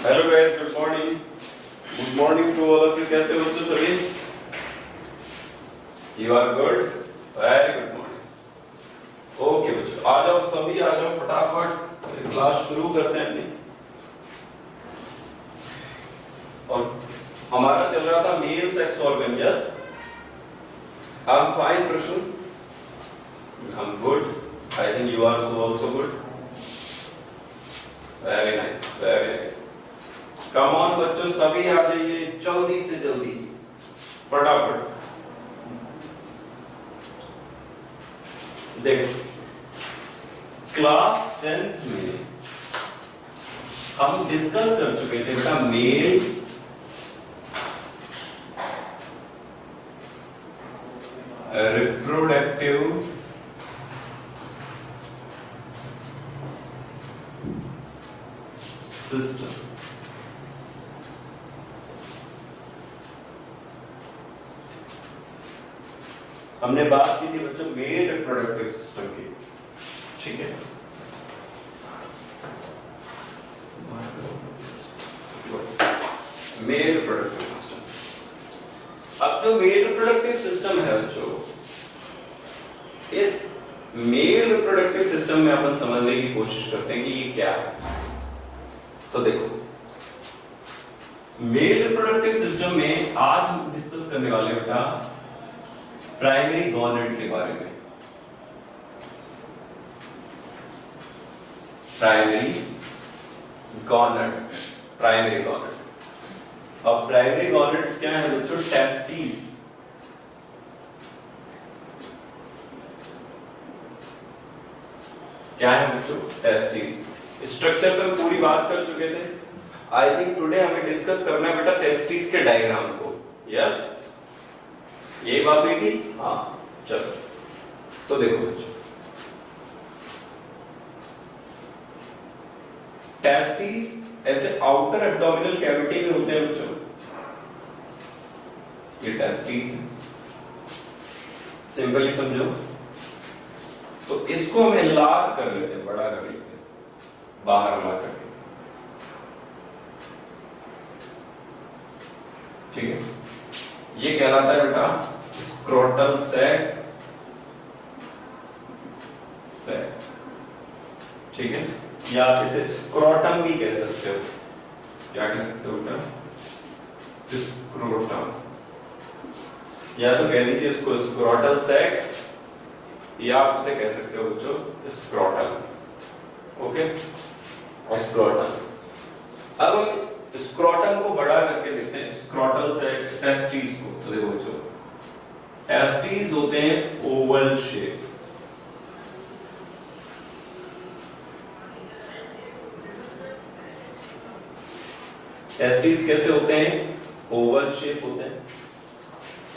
Hello guys, good morning to all of you. कैसे हो बच्चों सभी? You are good, very good morning. Okay बच्चों, आ जाओ सभी, आ जाओ फटाफट, क्लास शुरू करते हैं अपनी। और हमारा चल रहा था male sex organ. Yes, I am fine Prashu, I am good, I think you are also good. Very nice, very nice. Come on बच्चों, सभी आ जाइए जल्दी से जल्दी, फटाफट। देखो, क्लास 10th में हम डिस्कस कर चुके थे बेटा मेल रिप्रोडक्टिव सिस्टम। हमने बात की थी बच्चों मेल रिप्रोडक्टिव सिस्टम की, ठीक है। Male reproductive system. अब जो मेल रिप्रोडक्टिव सिस्टम है बच्चों, इस मेल रिप्रोडक्टिव सिस्टम में अपन समझने की कोशिश करते हैं कि ये क्या है। तो देखो, मेल रिप्रोडक्टिव सिस्टम में आज हम डिस्कस करने वाले बेटा प्राइमरी गॉनेड के बारे में। Primary gonad, primary gonad. अब प्राइमरी गॉनेड्स क्या है बच्चों? टेस्टिस। क्या है बच्चों? टेस्टिस। स्ट्रक्चर पे पूरी बात कर चुके थे। आई थिंक टुडे हमें डिस्कस करना है बेटा टेस्टिस के डायग्राम को। यस, ये बात हुई थी। हाँ चलो, तो देखो बच्चों, टेस्टिस ऐसे आउटर एब्डोमिनल कैविटी में होते हैं बच्चों। ये टेस्टिस है, सिंपली समझो। तो इसको हम एनलार्ज कर लेते हैं, बड़ा कर लेते हैं, बाहर ला करके, ठीक है। ये कहलाता है बेटा स्क्रोटल सैक, ठीक है। या आप इसे स्क्रोटम भी कह सकते हो। क्या कह सकते हो बेटा? स्क्रोटम, या तो कह दीजिए इसको स्क्रोटल सैक, या आप उसे कह सकते हो बच्चों स्क्रोटल। Okay, scrotal. अब हम स्क्रोटम को बड़ा करके देखते हैं, स्क्रोटल सैक टेस्टिस को। तो देखो बच्चों, टेस्टिस होते हैं ओवल शेप। टेस्टिस कैसे होते हैं? ओवल शेप होते हैं,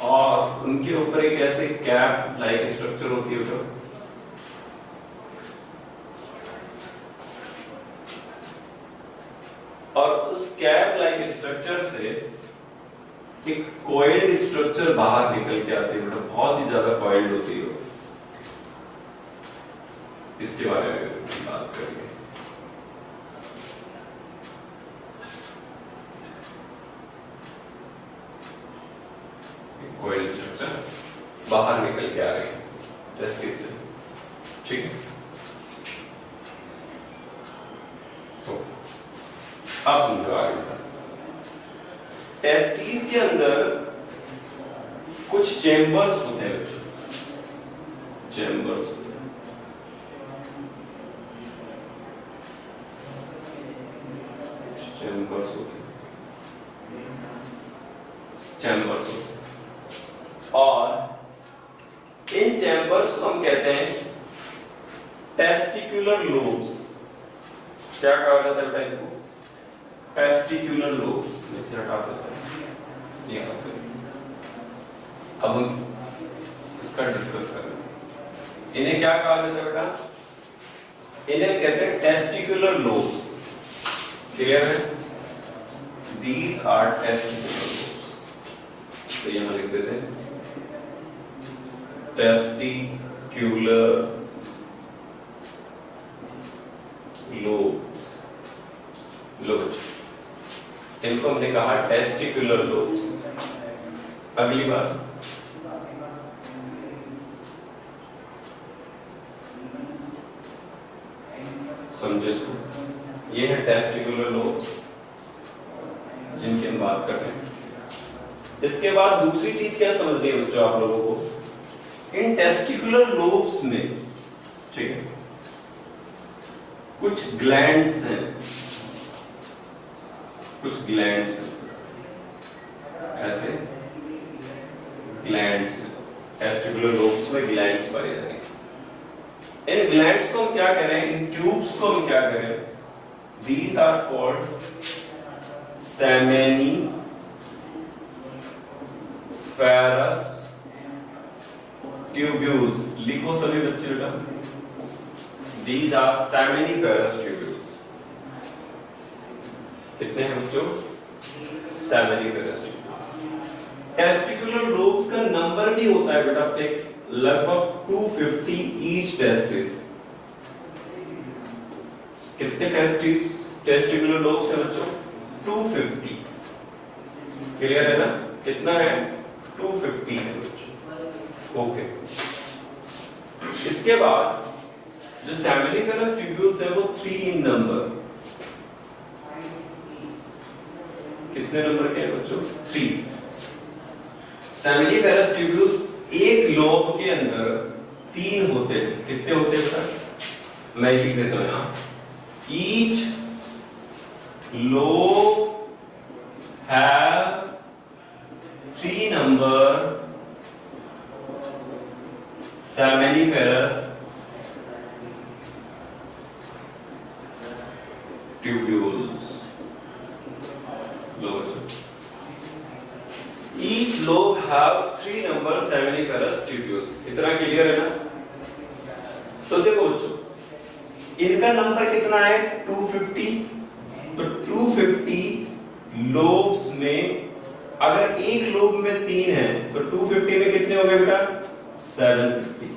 और उनके ऊपर एक ऐसे कैप लाइक स्ट्रक्चर होती है। और उस कैप लाइक स्ट्रक्चर से एक कॉइल्ड स्ट्रक्चर बाहर निकल के आती है बेटा, बहुत ही ज्यादा कॉइल्ड होती है। इसके बारे में बात करेंगे। कॉइल्ड स्ट्रक्चर बाहर निकल के आ रही है टेस्टिस से, ठीक है। तो आप समझो आगे बेटा, टेस्टिस के अंदर कुछ चेंबर्स होते हैं बच्चों, चेंबर्स होते हैं। चेंबर्स होते हैं, चेंबर्स होते हैं। और इन चैम्बर्स को हम कहते हैं टेस्टिकुलर लोब्स। क्या कहा जाता है बेटा इनको? Testicular lobes. इसे हटा देते हैं यहां से। अब हम इसका डिस्कस करें। इन्हें क्या कहा जाता है बेटा? इन्हें कहते हैं टेस्टिकुलर लोब्स। क्लियर है? These are testicular lobes. तो यहां लिख देते हैं टेस्टिकुलर लोब्स। लो बच्चों, इनको हमने कहा टेस्टिकुलर लोब्स। अगली बात, समझे इसको, ये है टेस्टिकुलर लोब्स जिनकी हम बात कर रहे हैं। इसके बाद दूसरी चीज क्या समझनी है बच्चों आप लोगों को, इन टेस्टिकुलर लोब्स में, ठीक है, कुछ ग्लैंड्स हैं, कुछ ग्लैंड्स ऐसे ग्लैंड्स, टेस्टिकुलर लोब्स में ग्लैंड्स पाए जाएंगे। इन ग्लैंड्स को हम क्या कह रहे हैं, इन ट्यूब्स को हम क्या कह रहे हैं, these are called seminiferous tubules। लिखो सभी बच्चे बेटा, these are seminiferous tubules। कितने हैं बच्चों, seminiferous tubules। टेस्टिकुलर लोब्स का नंबर भी होता है बेटा फिक्स, लगभग 250 ईच टेस्टिस। कितने टेस्टिकुलर लोब्स हैं बच्चों, 250। क्लियर है ना, कितना है, 250 है बच्चों। ओके, इसके बाद जो सेमिनिफेरस ट्यूब्यूल्स है वो 3 इन नंबर। कितने नंबर के हैं बच्चों, 3। सेमिनिफेरस ट्यूब्यूल्स एक लोब के अंदर 3 होते हैं। कितने होते हैं बता, मैं लिख देता हूं यहां, each lobe have 3 number seminiferous tubules। Each lobe have 3 number seminiferous tubules। इतना क्लियर है ना। तो देखो बच्चों, इनका नंबर कितना है, 250। तो 250 लोब्स में अगर एक लोब में 3 है तो 250 में कितने हो गए बेटा, 750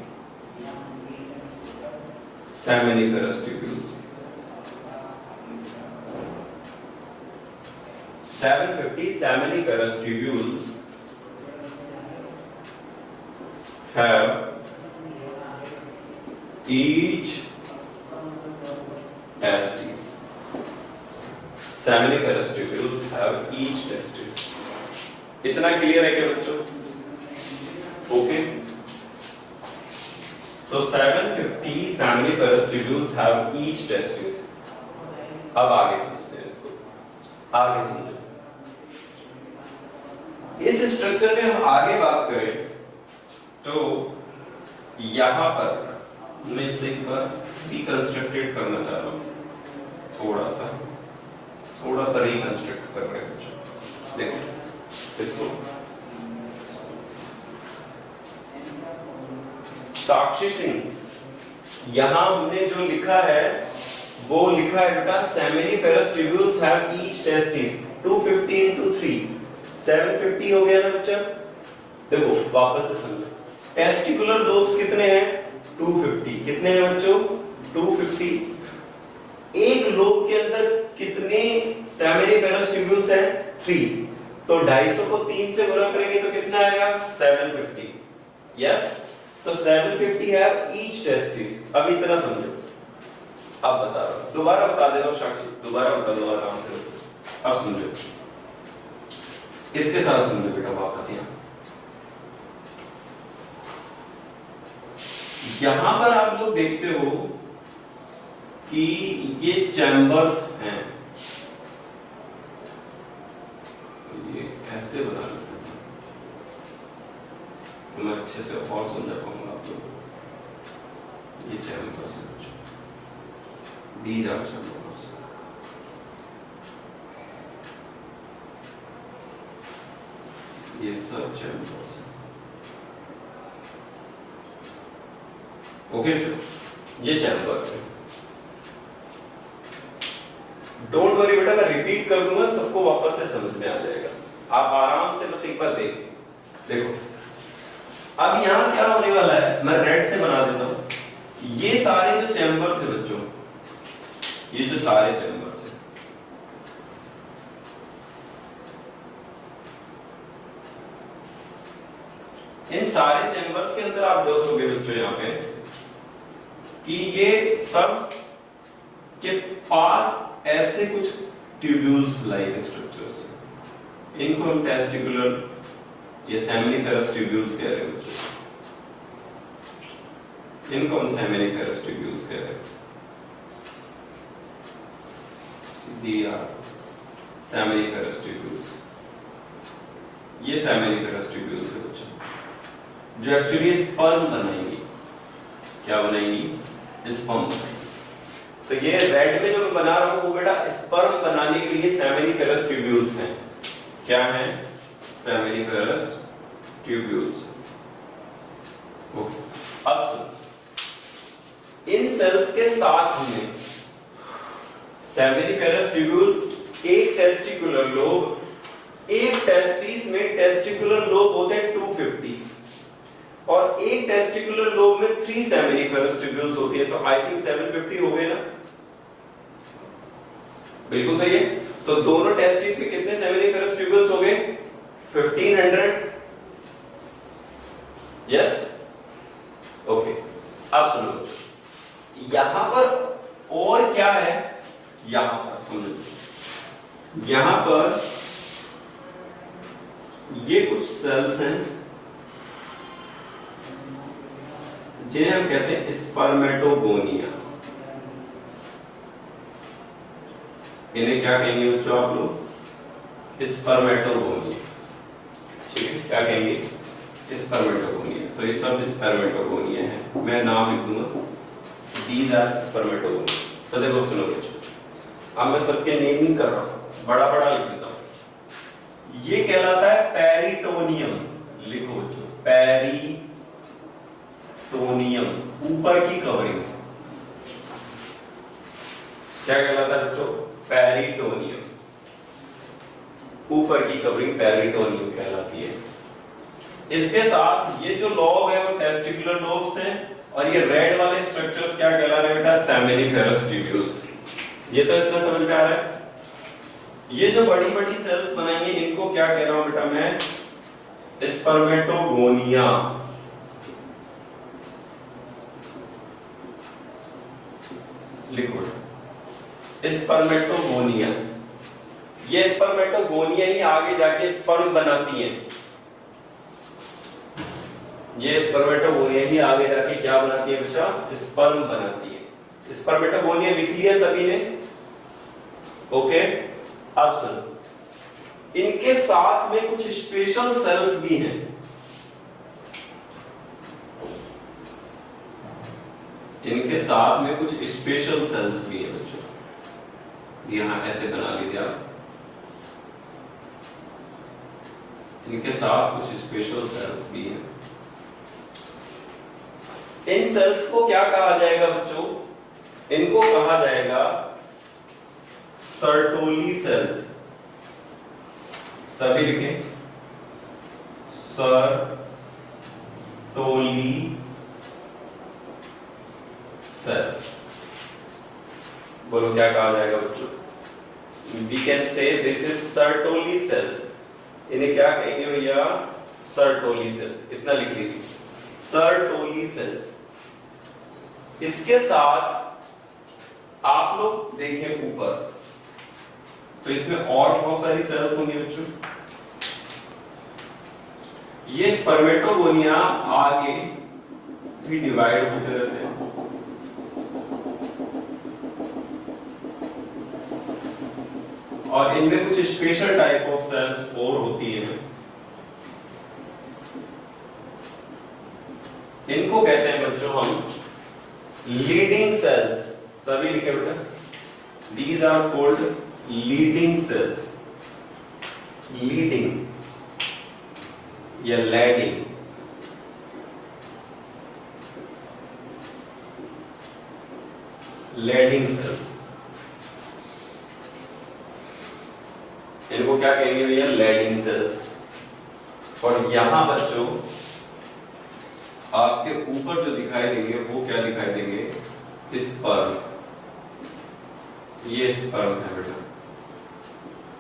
seminiferous tubules। 750 seminiferous tubules have each testis। seminiferous tubules have each testis। इतना क्लियर है क्या बच्चों, ओके। तो 750 seminiferous tubules have each testis। अब आगे समझते हैं इसको, आगे समझो। इस स्ट्रक्चर में हम आगे बात करें तो यहां पर मैं इसे एक बार रिकंस्ट्रक्टेड करना चाह रहा हूं, थोड़ा सा रिकंस्ट्रक्ट कर रहे हैं बच्चों। देखो इसको, साक्षी सिंह, यहां हमने जो लिखा है वो लिखा है बेटा seminiferous tubules have each testis 250 into 3 750 हो गया ना बच्चा। देखो वापस से समझो, टेस्टिकुलर लोब्स कितने हैं, 250। कितने हैं बच्चों, 250। एक लोब के अंदर कितने सेमिनिफेरस ट्यूब्यूल्स हैं, 3। तो 250 को 3 से गुणा करेंगे तो कितना आएगा, 750। यस, तो 750 है ईच टेस्टिस। अब इतना समझो, अब बता रहा हूं, दोबारा बता दे रहा हूं साक्षी, दोबारा बता दो आराम से। अब समझो, इसके साथ समझो बेटा वापस। यहां पर आप लोग देखते हो कि ये चैम्बर्स हैं, ये ऐसे बना लेते हैं तो मैं अच्छे से और समझा पाऊंगा आप लोगों को। ये चैम्बर्स हैं, these are chambers। ये सब चैम्बर्स हैं, ओके। ये चैम्बर्स हैं, डोंट वरी बेटा, मैं रिपीट कर दूंगा, सबको वापस से समझ में आ जाएगा। आप आराम से बस एक बार देखो। अब यहां क्या होने वाला है, मैं रेड से बना देता हूं। ये सारे जो चैम्बर्स हैं बच्चों, ये जो सारे चैम्बर्स हैं, इन सारे चैम्बर्स के अंदर आप देखोगे बच्चों यहाँ पे कि ये सब के पास ऐसे कुछ ट्यूब्यूल्स लाइक स्ट्रक्चर्स हैं। इनको हम टेस्टिकुलर या सेमिनिफेरस ट्यूब्यूल्स कह रहे हैं। इनको हम सेमिनिफेरस ट्यूब्यूल्स कह रहे हैं। दिया सेमिनिफेरस ट्यूब्यूल्स, ये सेमिनिफेरस ट्यूब्यूल्स है बच्चों, जो एक्चुअली स्पर्म बनाएंगी। क्या बनाएंगी? स्पर्म बनाएंगी। तो ये रेड में जो मैं बना रहा हूं वो बेटा स्पर्म बनाने के लिए सेमिनिफेरस ट्यूब्यूल्स हैं। क्या है? Seminiferous tubules. ओके, अब सुनो, इन सेल्स के साथ में सेमिनिफेरस ट्यूब्यूल, एक टेस्टिकुलर लोब, एक टेस्टिस में टेस्टिकुलर लोब होते हैं 250 और एक टेस्टिकुलर लोब में 3 सेमिनिफेरस ट्यूब्यूल्स होती है। तो आई थिंक 750 हो गए ना? बिल्कुल सही है। तो दोनों टेस्टिस में कितने सेमिनिफेरस ट्यूब्यूल्स हो गए? 1500। Yes, okay. अब सुनो, यहां पर और क्या है? यहां पर सुनो, यहां पर ये कुछ सेल्स हैं जिन्हें हम कहते हैं स्पर्मेटोगोनिया। इन्हें क्या कहेंगे बच्चों आप लोग? स्पर्मेटोगोनिया। ठीक है, क्या कहेंगे? स्पर्मेटोगोनिया। तो ये सब स्पर्मेटोगोनिया है। मैं नाम लिख दूंगा, दीज आर स्पर्मेटोगोनिया। तो देखो सुनो बच्चों, अब मैं सबके नेमिंग कर रहा हूं, बड़ा बड़ा लिख देता हूं। ये कहलाता है पेरिटोनियम। लिखो बच्चों, पेरिटोनियम, ऊपर की कवरिंग। क्या कहलाता है बच्चों? पेरिटोनियम। ऊपर की कवरिंग पेरिटोनियम कहलाती है। इसके साथ ये जो लोब है वो टेस्टिकुलर लोब्स हैं और ये रेड वाले स्ट्रक्चर्स क्या कहला रहे हैं बेटा? Seminiferous tubules. ये तो इतना समझ में आ रहा है। ये जो बड़ी बड़ी सेल्स बनाएंगे इनको क्या कह रहा हूं बेटा मैं? स्पर्मेटोगोनिया। लिखो स्पर्मेटोगोनिया। ये स्पर्मेटोगोनिया ही आगे जाके स्पर्म बनाती हैं। ये स्पर्मेटोगोनिया ही आगे जाके क्या बनाती है बच्चा? स्पर्म बनाती है। स्पर्मेटोगोनिया लिख लिया सभी ने? ओके। अब सुनो, इनके साथ में कुछ स्पेशल सेल्स भी हैं। इनके साथ में कुछ स्पेशल सेल्स भी हैं बच्चों। यहां ऐसे बना लीजिए आप। इनके साथ कुछ स्पेशल सेल्स भी हैं। इन सेल्स को क्या कहा जाएगा बच्चों? इनको कहा जाएगा सर्टोली सेल्स। सभी लिखें, सर्टोली सेल्स। बोलो क्या कहा जाएगा बच्चों? We can say this is Sertoli cells. इन्हें क्या कहेंगे भैया? Sertoli cells. इतना लिख लीजिए, सर्टोली सेल्स। इसके साथ आप लोग देखें ऊपर, तो इसमें और बहुत सारी सेल्स होंगी बच्चों। ये स्पर्मेटोगोनिया आगे भी डिवाइड होते रहते हैं। और इनमें कुछ स्पेशल टाइप ऑफ सेल्स और होती है। इनको कहते हैं बच्चों हम लीडिंग सेल्स। सभी लिखे बेटा, these are called Leydig cells. Leydig या लैडिंग। लैडिंग सेल्स, इनको क्या कहेंगे भैया? Leydig cells. और यहां बच्चों आपके ऊपर जो दिखाई देंगे वो क्या दिखाई देंगे? स्पर्म। ये स्पर्म है बेटा।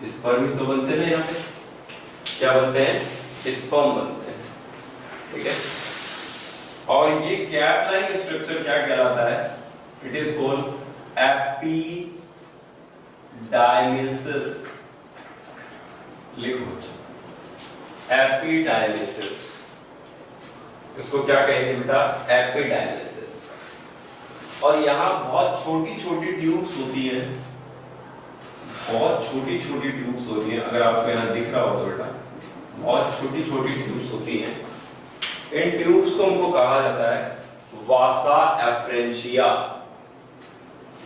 स्पर्म तो बनते ना, यहाँ पे क्या बनते हैं? स्पर्म बनते हैं। ठीक है। और ये कैप लाइक स्ट्रक्चर क्या कहलाता है? It is called epididymis. लिखो एपिडायमिसिस, इसको क्या कहेंगे बेटा? एपिडायमिसिस। और यहाँ बहुत छोटी छोटी ट्यूब्स होती है, बहुत छोटी छोटी ट्यूब्स होती हैं। अगर आपको यहाँ दिख रहा हो तो बेटा बहुत छोटी छोटी ट्यूब्स होती हैं। इन ट्यूब्स को हमको कहा जाता है वासा एफ्रेंशिया।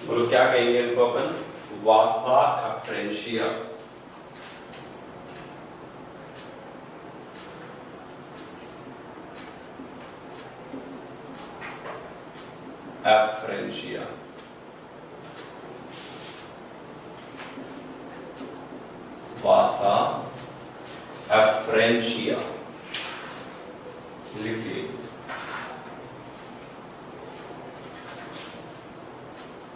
बोलो क्या कहेंगे इनको अपन? Vasa efferentia. Efferentia. Vasa efferentia लिखिए।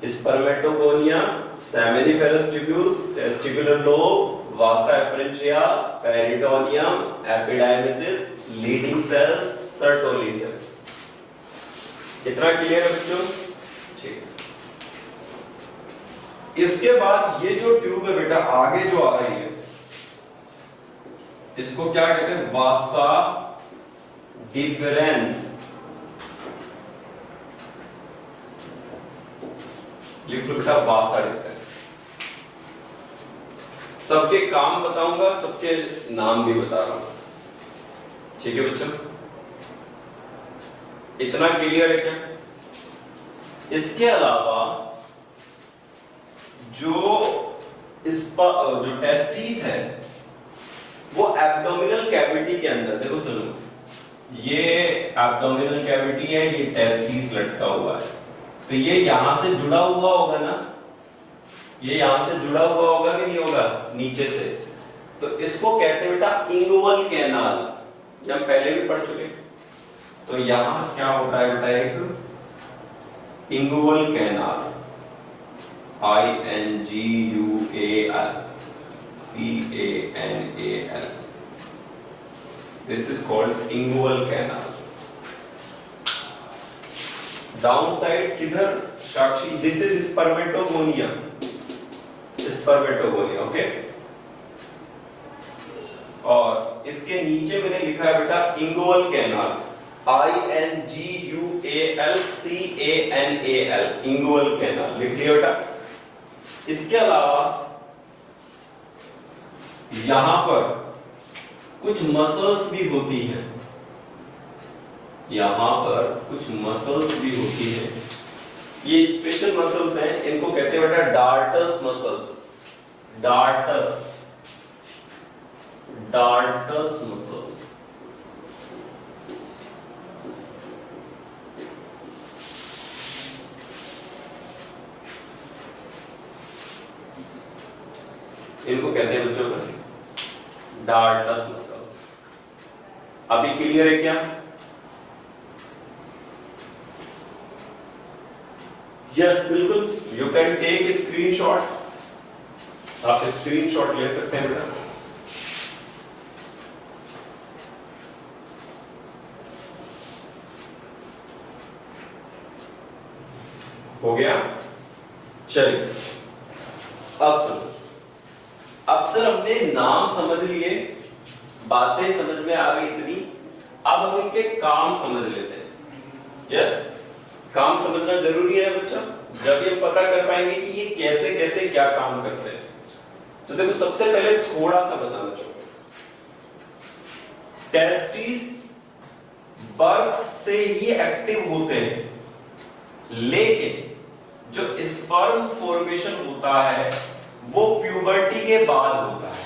Spermatogonia, seminiferous tubules, testicular lobe, vasa efferentia, peritoneum, epididymis, Leydig cells, Sertoli cells. कितना क्लियर है बच्चों? ठीक है। इसके बाद ये जो ट्यूब है बेटा आगे जो आ रही है, इसको क्या कहते हैं? वासा डिफरेंस। लिख लो बेटा वासा डिफरेंस। सबके काम बताऊंगा, सबके नाम भी बता रहा हूं। ठीक है बच्चों, इतना क्लियर है क्या? इसके अलावा जो टेस्टिस है वो एब्डोमिनल कैविटी के अंदर, देखो सुनो, ये एब्डोमिनल कैविटी है, ये टेस्टिस लटका हुआ है, तो ये यहां से जुड़ा हुआ होगा ना, ये यहां से जुड़ा हुआ होगा कि नहीं होगा? नीचे से। तो इसको कहते हैं बेटा इंगुअल कैनाल, ये हम पहले भी पढ़ चुके। तो यहां क्या होता है बेटा? एक inguinal canal, INGUAL CANAL, this is called ingual canal. Downside किधर साक्षी? This is spermatogonia, okay? और इसके नीचे मैंने लिखा है बेटा inguinal canal, INGUAL CANAL, inguinal canal लिख लिया बेटा। इसके अलावा यहां पर कुछ मसल्स भी होती हैं, यहां पर कुछ मसल्स भी होती हैं। ये स्पेशल मसल्स हैं, इनको कहते हैं बेटा डार्टस मसल्स। डार्टस मसल्स। इनको कहते हैं बच्चों डार्टस मसल्स। अभी क्लियर है क्या? यस बिल्कुल, यू कैन टेक स्क्रीनशॉट, आप स्क्रीनशॉट ले सकते हैं बेटा। हो गया? चलिए अब सुनो, अब सर हमने नाम समझ लिए, बातें समझ में आ गई इतनी, अब हम इनके काम समझ लेते हैं। यस, काम समझना जरूरी है बच्चा, जब ये पता कर पाएंगे कि ये कैसे कैसे क्या काम करते हैं। तो देखो सबसे पहले थोड़ा सा बताना चाहूंगा, टेस्टिस बर्थ से ही एक्टिव होते हैं, लेकिन जो स्पर्म फॉर्मेशन होता है वो प्यूबर्टी के बाद होता है।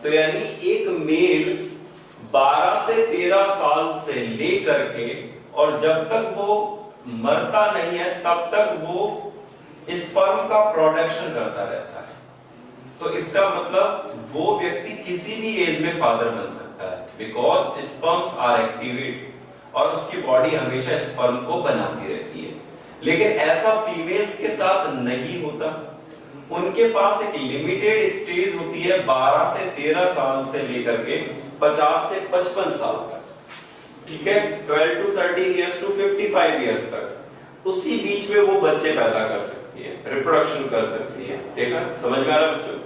तो यानी एक मेल 12 से 13 साल से लेकर के और जब तक वो मरता नहीं है तब तक वो स्पर्म का प्रोडक्शन करता रहता है। तो इसका मतलब वो व्यक्ति किसी भी एज में फादर बन सकता है, बिकॉज स्पर्म्स आर एक्टिवेट और उसकी बॉडी हमेशा स्पर्म को बनाती रहती है। लेकिन ऐसा फीमेल्स के साथ नहीं होता, उनके पास एक लिमिटेड स्टेज होती है 12 से 13 साल से लेकर के 50 से 55 साल तक। ठीक है, 12 to 13 इयर्स टू 55 इयर्स तक, उसी बीच में वो बच्चे पैदा कर सकती है, रिप्रोडक्शन कर सकती है। ठीक है, समझ में आ रहा है बच्चों?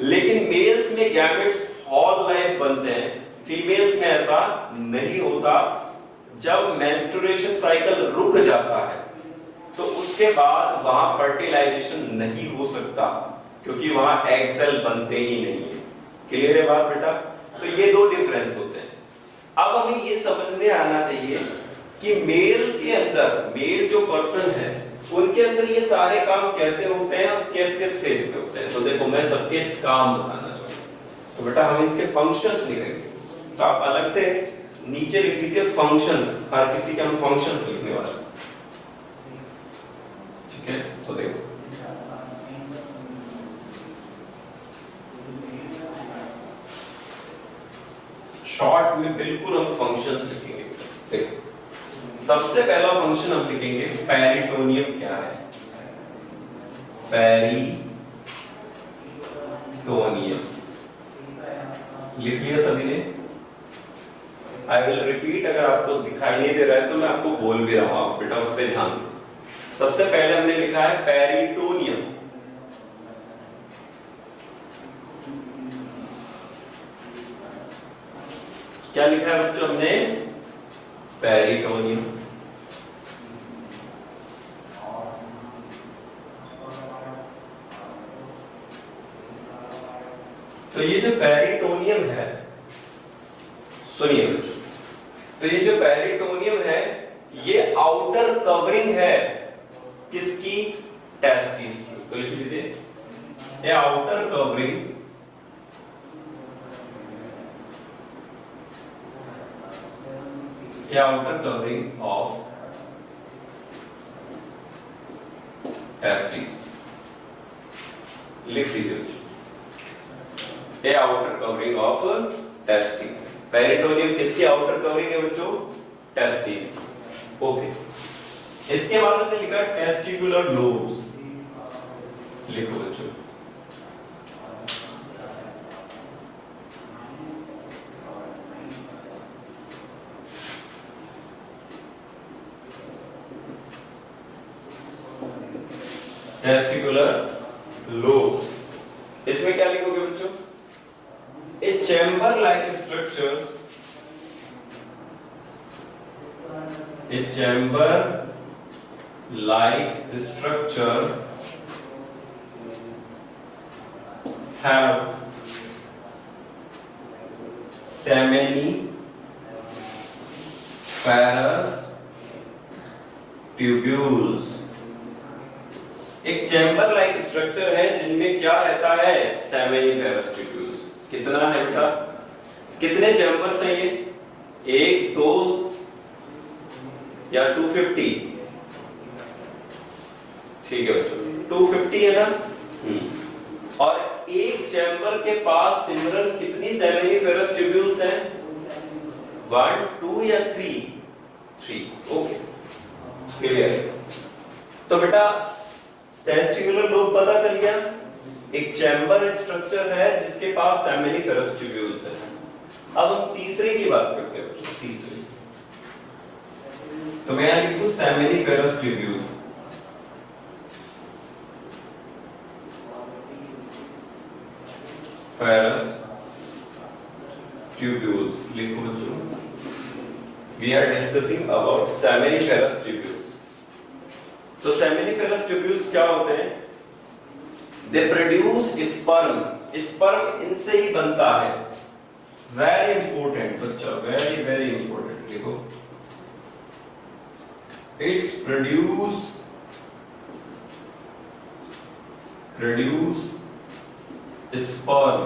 लेकिन मेल्स में गैमेट्स ऑल लाइफ बनते हैं, फीमेल्स में ऐसा नहीं होता। जब मेंस्ट्रुएशन साइकिल रुक जाता है तो उसके बाद वहां फर्टिलाइजेशन नहीं हो सकता, क्योंकि वहां एग सेल बनते ही नहीं है। क्लियर है बात बेटा? तो ये दो डिफरेंस होते हैं। अब हमें ये समझ में आना चाहिए कि मेल के अंदर, मेल जो पर्सन है उनके अंदर ये सारे काम कैसे होते हैं और किस किस फेज पे होते हैं। तो देखो, मैं सबके काम बताना चाहूंगा, तो बेटा हम इनके फंक्शंस लिखेंगे। तो आप अलग से नीचे लिख लीजिए फंक्शंस, हर किसी के हम फंक्शंस लिखने वाले हैं। ठीक है, तो देखो शॉर्ट में बिल्कुल हम फंक्शंस लिखेंगे। देखो, सबसे पहला फंक्शन हम लिखेंगे पेरिटोनियम क्या है। पेरिटोनियम लिख लिया सभी ने? आई विल रिपीट, अगर आपको दिखाई नहीं दे रहा है तो मैं आपको बोल भी रहा हूं, आप बेटा उस पर ध्यान दो। सबसे पहले हमने लिखा है पेरिटोनियम। क्या लिखा है बच्चों हमने? पेरिटोनियम। तो ये जो पेरिटोनियम है, सुनिए बच्चों, तो ये जो पेरिटोनियम है ये आउटर कवरिंग है किसकी? टेस्टिस की। तो लिख लीजिए, ये आउटर कवरिंग, ये आउटर कवरिंग ऑफ टेस्टिस। लिख लीजिए बच्चों, ये outer covering of testis. Peritoneum किसकी आउटर कवरिंग है बच्चों? टेस्टिस की। ओके, इसके बाद हमने लिखा टेस्टिकुलर लोब्स। लिखो बच्चों, टेस्टिकुलर लोब्स। इसमें क्या लिखोगे बच्चों? A chamber like structures, a chamber like structure have seminiferous tubules। एक चैम्बर लाइक स्ट्रक्चर है जिनमें क्या रहता है? Seminiferous tubules. कितना है बेटा? कितने चैम्बर्स हैं ये? एक, दो या 250? ठीक है बच्चों, 250 है ना। और एक चैम्बर के पास सिमरन कितनी सेमिनिफेरस ट्यूब्यूल्स हैं? 1, 2 या 3? 3। Okay, clear. तो बेटा टेस्टिकुलर लोब पता चल गया, एक चैम्बर स्ट्रक्चर है जिसके पास सेमिनिफेरस ट्यूब्यूल्स है। अब हम तीसरे की बात करते हैं। तीसरे, तो मैं यहां लिखूं सेमिनिफेरस ट्यूब्यूल्स। फेरस ट्यूब्यूल्स लिखो बच्चों। We are discussing about seminiferous tubules. तो सेमिनिफेरस ट्यूब्यूल्स क्या होते हैं? They produce sperm. स्पर्म इनसे ही बनता है। वेरी इंपॉर्टेंट बच्चा, वेरी वेरी इंपॉर्टेंट। देखो, इट्स प्रोड्यूस स्पर्म।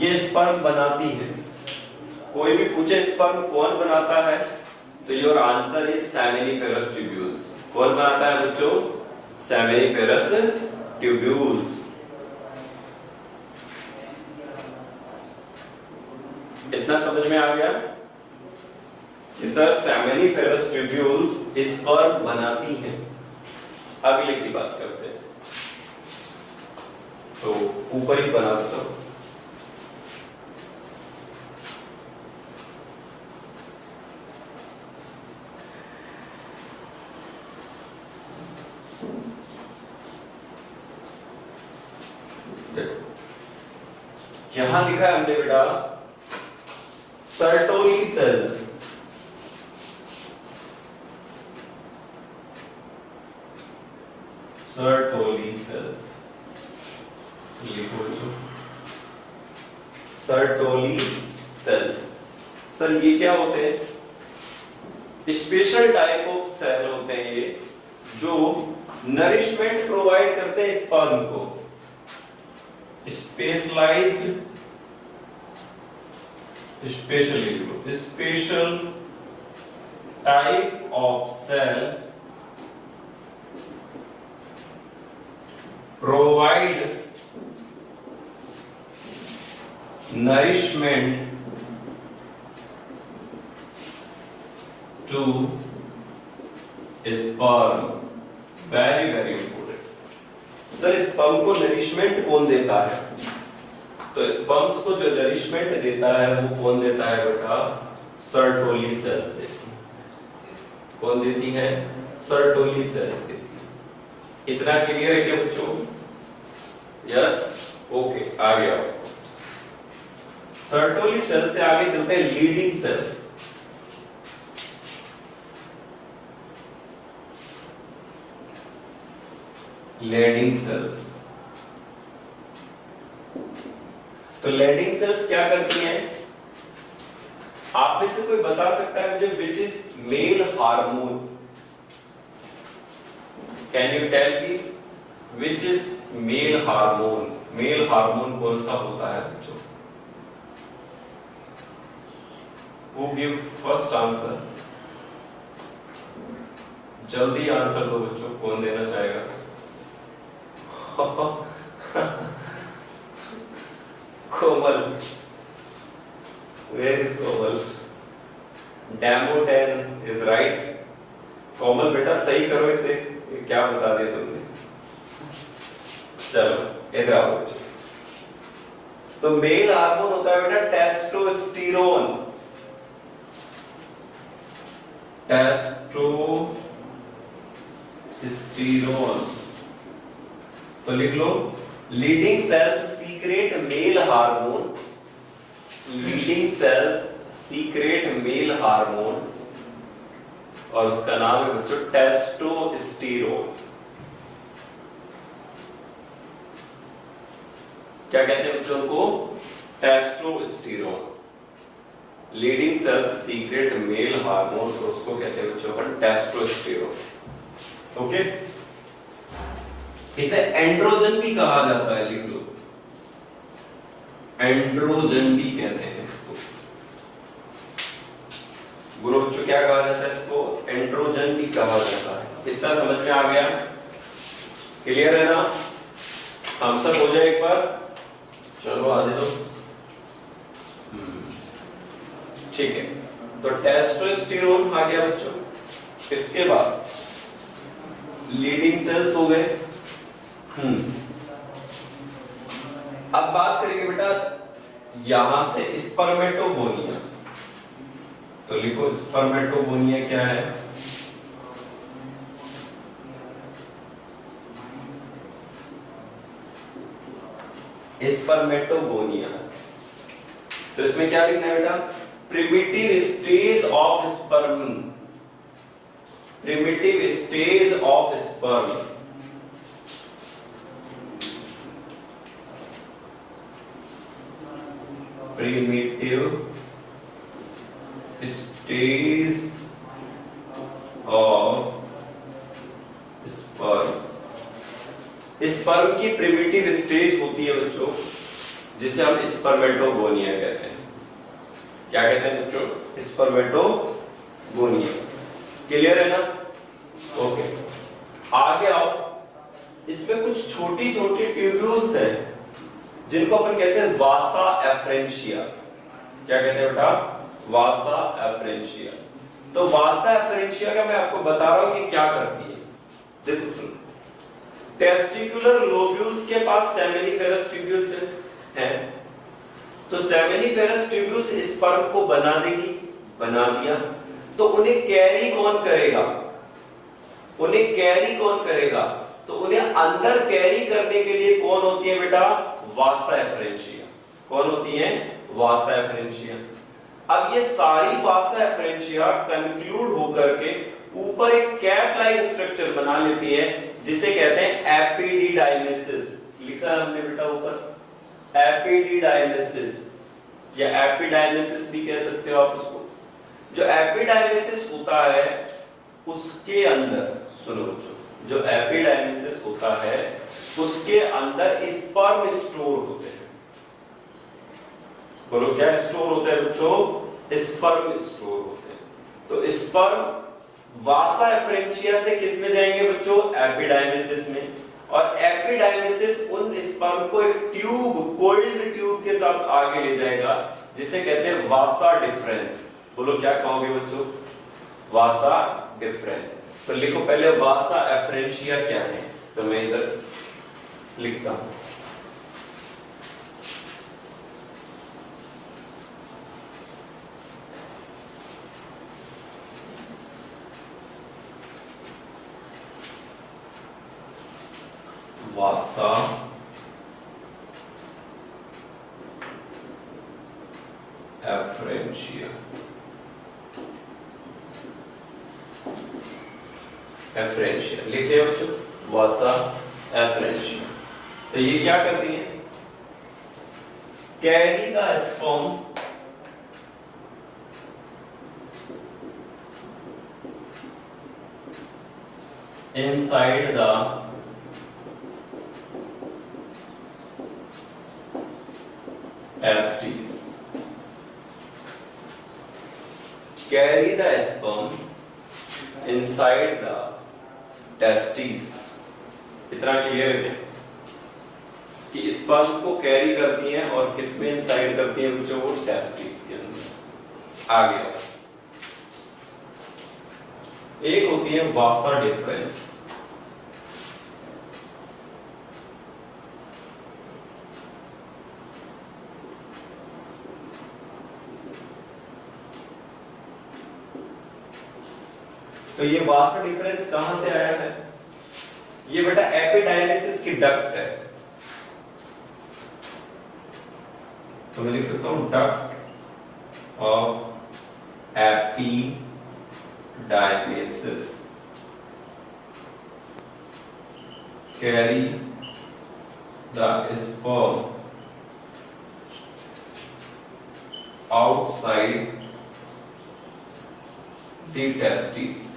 ये स्पर्म बनाती है। कोई भी पूछे स्पर्म कौन बनाता है, तो your answer is seminiferous tubules. कौन बनाता है बच्चों? Seminiferous tubules. इतना समझ में आ गया कि सर सेमिनिफेरस ट्यूब्यूल्स स्पर्म बनाती हैं। अगले की बात करते हैं, तो ऊपर ही बना देता हूं। देखो यहां लिखा है हमने बेटा सर्टोली सेल्स, सर्टोली सेल्स लिखो जो सर्टोली सेल्स। सर ये क्या होते हैं? स्पेशल टाइप ऑफ सेल होते हैं ये जो नरिशमेंट प्रोवाइड करते हैं स्पर्म को। Specialized special type of cell provide nourishment to sperm, very important। Sir sperm को नरिशमेंट कौन देता है? तो स्पर्म्स को जो नरिशमेंट देता है वो कौन देता है बेटा? सर्टोली सेल्स देती है। कौन देती है? सर्टोली सेल्स देती है। इतना क्लियर है क्या बच्चों? यस, ओके, आ गया। सर्टोली सेल से आगे चलते हैं लीडिंग सेल्स। लीडिंग सेल्स, तो लीडिंग सेल्स क्या करती हैं? आप में से कोई बता सकता है मुझे which is male hormone? Can you tell me which is male hormone? Male hormone कौन सा होता है बच्चों? Who give first answer? जल्दी आंसर दो बच्चों, कौन देना चाहेगा? कोमल, where is Komal? Damoten is right। कोमल बेटा सही करो इसे, ये क्या बता दिया तुमने? चलो इधर आओ बच्चों। तो मेल हार्मोन होता है बेटा टेस्टोस्टेरोन। टेस्टोस्टेरोन, तो लिख लो Leydig cells secrete male hormone. Leydig cells secrete male hormone और उसका नाम है बच्चों टेस्टोस्टेरोन। क्या कहते हैं बच्चों को? Testosterone. Leading cells secrete male hormone, तो उसको कहते हैं बच्चों का टेस्टोस्टेरोन। ओके, इसे एंड्रोजन भी कहा जाता है, लिख लो एंड्रोजन भी कहते हैं इसको। गुरु बच्चों क्या कहा जाता है इसको? एंड्रोजन भी कहा जाता है। इतना समझ में आ गया? क्लियर है ना? हम सब हो जाए एक बार, चलो आगे दो। ठीक है, तो टेस्टोस्टेरोन आ गया बच्चों। इसके बाद लीडिंग सेल्स हो गए। अब बात करेंगे बेटा यहां से स्पर्मेटोगोनिया। तो लिखो स्पर्मेटोगोनिया क्या है? स्पर्मेटोगोनिया, तो इसमें क्या लिखना है बेटा? Primitive stage of sperm. Primitive stage of sperm. Primitive stage of sperm. Sperm की प्रिमिटिव स्टेज होती है बच्चों, जिसे हम स्पर्मेटोगोनिया कहते हैं। क्या कहते हैं बच्चों? स्पर्मेटोगोनिया। क्लियर है ना? ओके, आगे आओ। इसमें कुछ छोटी छोटी ट्यूब्यूल्स हैं जिनको अपन कहते हैं वासा एफरेंशिया। क्या कहते हैं बेटा? वासा एफरेंशिया। तो वासा एफरेंशिया का मैं आपको बता रहा हूं कि क्या करती है। देखो सुनो, टेस्टिकुलर लोब्यूल्स के पास सेमिनिफेरस ट्यूब्यूल्स हैं। तो सेमिनिफेरस ट्यूब्यूल्स स्पर्म को बना देगी, बना दिया, तो उन्हें कैरी कौन करेगा? उन्हें कैरी कौन करेगा? तो उन्हें अंदर कैरी करने के लिए कौन होती है बेटा? वासा एफरेंशिया। कौन होती हैं? वासा एफरेंशिया। अब ये सारी वासा एफरेंशिया कंक्लूड होकर के ऊपर एक कैप लाइक स्ट्रक्चर बना लेती है जिसे कहते हैं एपिडिडाइमेसिस। लिखा है हमने बेटा ऊपर एपिडिडाइमेसिस या एपिडाइमेसिस भी कह सकते हो आप उसको। जो एपिडाइमेसिस होता है उसके अंदर, सुनो बच्चों, जो एपिडाइमेसिस होता है उसके अंदर स्पर्म स्टोर होते हैं। बोलो क्या स्टोर होता है बच्चों? स्पर्म स्टोर होते हैं। तो स्पर्म वासा एफरेंशिया से किस में जाएंगे बच्चों? एपिडाइमेसिस में। और एपिडाइमेसिस उन स्पर्म को एक ट्यूब, कोइल्ड ट्यूब के साथ आगे ले जाएगा जिसे कहते हैं वासा डिफरेंस। बोलो क्या कहोगे बच्चों? वासा डिफरेंस। तो लिखो पहले वासा एफरेंशिया क्या है, तो मैं इधर लिखता हूं। वासा एफरेंशिया। एफरेंशिया लिखे बच्चों, वासा एफरेंशिया। तो ये क्या करती है? Carry the sperm inside the testes, carry the sperm inside the testes। इतना क्लियर है कि स्पर्म को कैरी करती हैं और किसमें इनसाइड करती हैं बच्चों? वो टेस्टिस के अंदर। आगे एक होती है वासा डिफरेंस। तो ये वासा डिफरेंस कहां से आया है? ये बेटा एपिडाइमेसिस की डक्ट है। तो मैं लिख सकता हूं duct of epididymis carry the sperm outside the testis.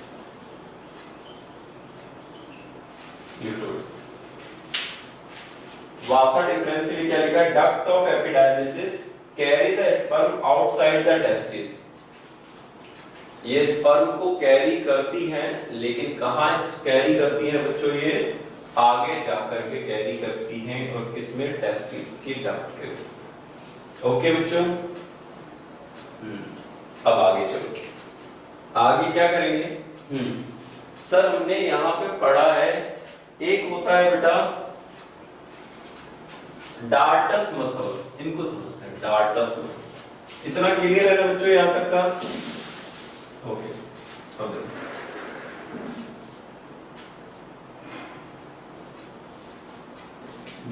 Vasa deferens के लिए क्या लिखा है? Duct of epididymis carry the sperm outside the testis. ये स्पर्म को कैरी करती हैं, लेकिन कहां कैरी करती हैं बच्चों? ये आगे जाकर के कैरी करती हैं और किसमें? टेस्टिस की डक्ट के। ओके बच्चों, अब आगे चलो। आगे क्या करेंगे? सर हमने यहां पे पढ़ा है, एक होता है बेटा डार्टस मसल्स। इनको समझते हैं, डार्टस मसल। इतना क्लियर है ना बच्चों यहां तक का? ओके, अब देखो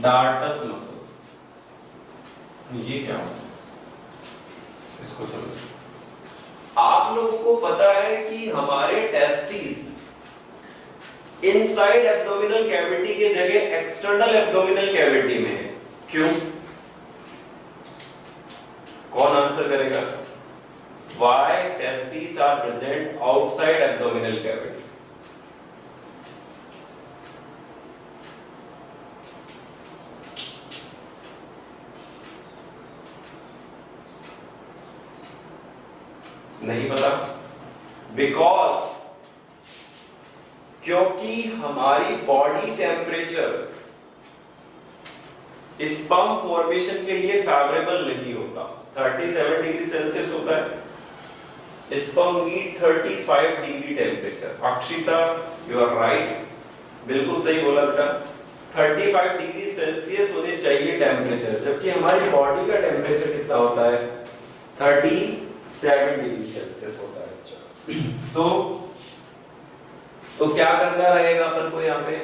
डार्टस मसल्स ये क्या होता है, इसको समझते। आप लोगों को पता है कि हमारे टेस्टिस इनसाइड एब्डोमिनल कैविटी के जगह एक्सटर्नल एब्डोमिनल कैविटी में है। क्यों? कौन आंसर करेगा? Why testes are present outside abdominal cavity? नहीं पता? Because क्योंकि हमारी बॉडी टेम्परेचर स्पर्म फॉर्मेशन के लिए फेवरेबल नहीं होता। 37 डिग्री सेल्सियस होता है, sperm need 35 degree temperature. Akshita you are right, बिल्कुल सही बोला बेटा। 35 डिग्री सेल्सियस होने चाहिए टेम्परेचर, जबकि हमारी बॉडी का टेम्परेचर कितना होता है? 37 डिग्री सेल्सियस होता है बच्चा। तो क्या करना रहेगा अपन को यहाँ पे?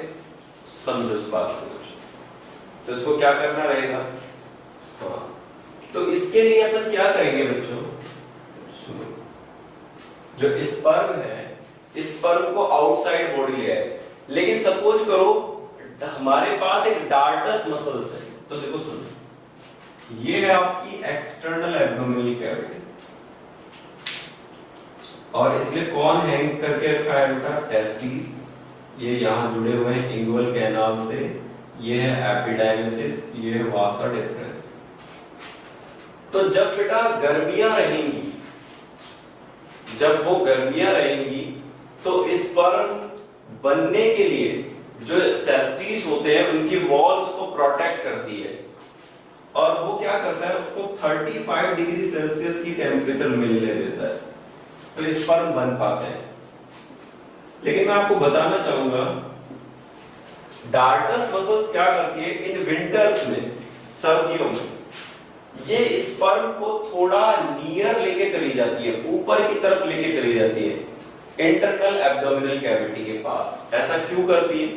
समझो इस बात को। तो तो इसको क्या करना रहेगा? हाँ, तो इसके लिए अपन क्या करेंगे बच्चों? जो स्पर्म है, स्पर्म को आउटसाइड बॉडी ले आए, लेकिन सपोज करो हमारे पास एक डार्टस मसल्स है, तो देखो सुनो, ये है आपकी एक्सटर्नल एब्डोमिनल कैविटी, और इसलिए कौन हैंग करके रखा है बेटा? टेस्टिस। ये यहां जुड़े हुए हैं इंगुअल कैनाल से, ये है एपिडाइमिसिस, ये है वासा डिफरेंस। तो जब बेटा गर्मियां रहेंगी, जब वो गर्मियां रहेंगी, तो स्पर्म बनने के लिए जो टेस्टिस होते हैं उनकी वॉल उसको प्रोटेक्ट करती है, और वो क्या करता है? उसको 35 डिग्री सेल्सियस की टेम्परेचर मिलने देता है, तो स्पर्म बन पाते हैं। लेकिन मैं आपको बताना चाहूंगा डार्टस मसल्स क्या करती है इन विंटर्स में, सर्दियों में, ये स्पर्म को थोड़ा नियर लेके चली जाती है, ऊपर की तरफ लेके चली जाती है इंटरनल एब्डोमिनल कैविटी के पास। ऐसा क्यों करती है?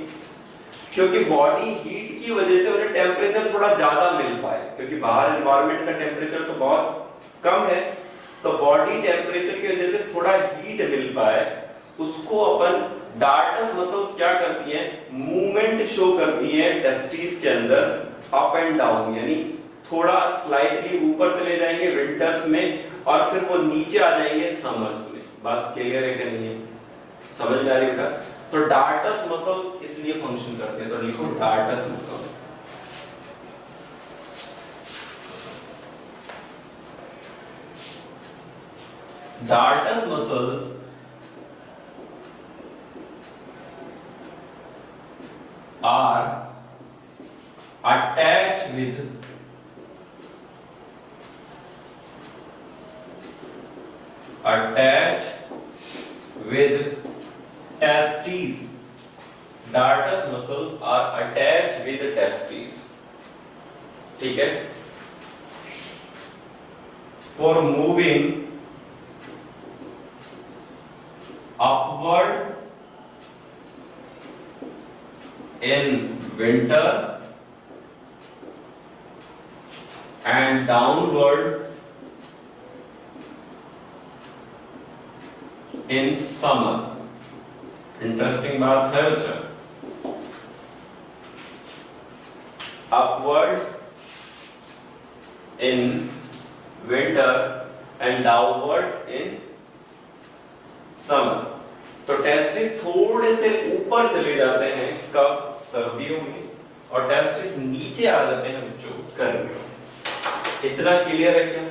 क्योंकि बॉडी हीट की वजह से उन्हें टेम्परेचर थोड़ा ज्यादा मिल पाए, क्योंकि बाहर एनवायरनमेंट का टेम्परेचर तो बहुत कम है, तो बॉडी टेम्परेचर की वजह से थोड़ा हीट मिल पाए, उसको अपन डार्टस मसल्स क्या करती हैं? मूवमेंट शो करती है टेस्टिस के अंदर, अप एंड डाउन, यानी थोड़ा स्लाइटली ऊपर चले जाएंगे विंटर्स में, और फिर वो नीचे आ जाएंगे समर्स में। बात क्लियर है कि नहीं है? समझ में आ रही बेटा? तो डार्टस मसल्स इसलिए फंक्शन करते हैं, तो लिखो डार्टस muscles. Dartus muscles are attached with testes. Dartus muscles are attached with testes. ठीक है? For moving upward in winter and downward in summer। Interesting बात है बच्चा। upward in winter and downward in summer। तो टेस्टिस थोड़े से ऊपर चले जाते हैं कब? सर्दियों में, और टेस्टिस नीचे आ जाते हैं बच्चों गर्मियों में। इतना क्लियर है क्या?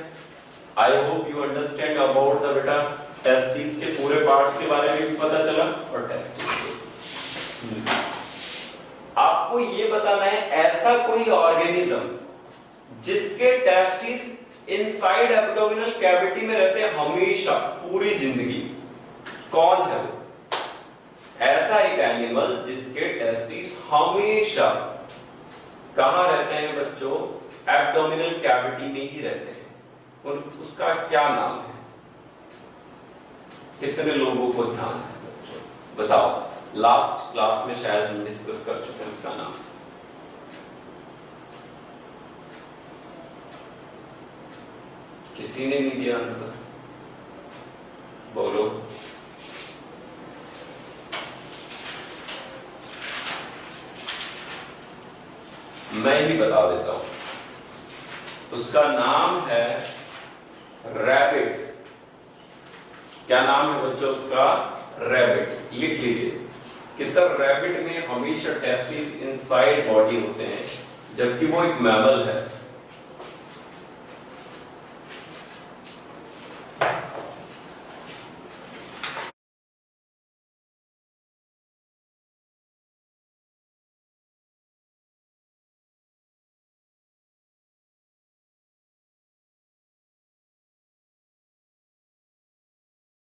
I hope you understand about the बेटा टेस्टिस के पूरे पार्ट्स के बारे में भी पता चला, और टेस्टिस के आपको ये बताना है ऐसा कोई ऑर्गेनिज्म जिसके टेस्टिस इनसाइड एब्डोमिनल कैविटी में रहते हैं हमेशा, पूरी जिंदगी। कौन है वो? ऐसा एक एनिमल जिसके टेस्टिस हमेशा कहां रहते हैं बच्चों? एब्डोमिनल कैविटी में ही रहते हैं। उसका क्या नाम है? कितने लोगों को ध्यान है बच्चों? बताओ। लास्ट क्लास में शायद हम डिस्कस कर चुके हैं उसका नाम। किसी ने नहीं दिया आंसर? बोलो। मैं ही बता देता हूं। उसका नाम है रैबिट। क्या नाम है बच्चों उसका? रैबिट। लिख लीजिए कि सर रैबिट में हमेशा टेस्टिस इनसाइड बॉडी होते हैं, जबकि वो एक मैमल है।